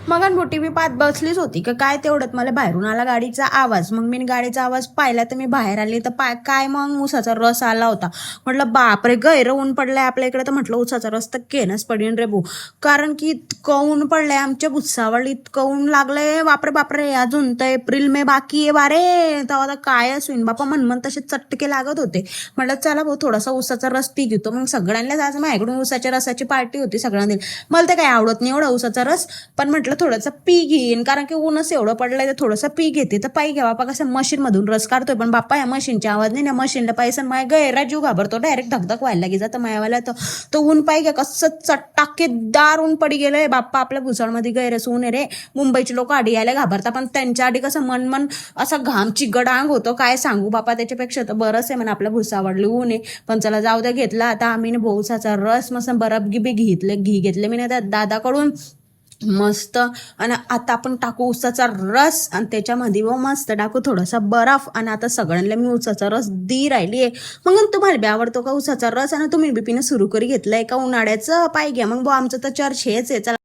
मग मोठी मी पाहत बसलीच होती का काय तेवढ्यात मला बाहेरून आला गाडीचा आवाज. मग मी गाडीचा आवाज पाहिला तर मी बाहेर आली तर काय मग ऊसाचा रस आला होता. म्हटलं बापरे गैर ऊन पडलाय आपल्या इकडे. तर म्हटलं ऊसाचा रस तर केनच पडीन रे भाऊ, कारण की इतकं ऊन पडलंय आमच्या भुसावळ, इतकं ऊन लागलंय बापरे बापरे. अजून तर एप्रिल मे बाकी आहे बारे, तेव्हा काय असून बापा मन तसे चटके लागत होते. म्हटलं चला भाऊ थोडासा ऊसाचा रस पी घेतो. मग सगळ्यांनाच आज माझ्याकडून ऊसाच्या रसाची पार्टी होती सगळ्यांनी. मला तर काही आवडत नाही एवढा ऊसाचा रस, पण म्हटलं थोडंसं पी घेईन कारण की ऊनच एवढं पडलंय तर थोडंसं पी घेते. तर पायी घ्या बापा कसं मशीनमधून रस काढतोय, पण बाप्पा या मशीनच्या आवाज नाही ना, मशीनला पैसा माय गैरा जीव घाबरतो, डायरेक्ट धकधक व्हायला लागे जातं मायावाला. तर ऊन पायी घ्या कसं चटाकेदार ऊन पडी गेलंय बाप्पा. आपल्या भुसावळमध्ये गैरच ऊन आहे रे. मुंबईची लोक आडी यायला घाबरतात, पण त्यांच्या आधी कसं मन असा घामची गडांग होतो काय सांगू बापा. त्याच्यापेक्षा तर बरंच आहे म्हणा आपल्या भुसावळली ऊन आहे. पण चला जाऊ द्या, घेतला आता आम्ही भोवसाचा रस मस्त बरफ घी घेतले मी ना दादाकडून मस्त. आणि आता आपण टाकू ऊसाचा रस आणि त्याच्यामध्ये मस्त टाकू थोडासा बर्फ. आणि आता सगळ्यांना मी ऊसाचा रस दी राहिली आहे. मग तुम्हाला बी आवडतो का ऊसाचा रस? आणि तुम्ही बी पिणं सुरू करी घेतलंय का उन्हाळ्याचं? पाय घ्या मग आमचं तर चर्च हेच आहे. चला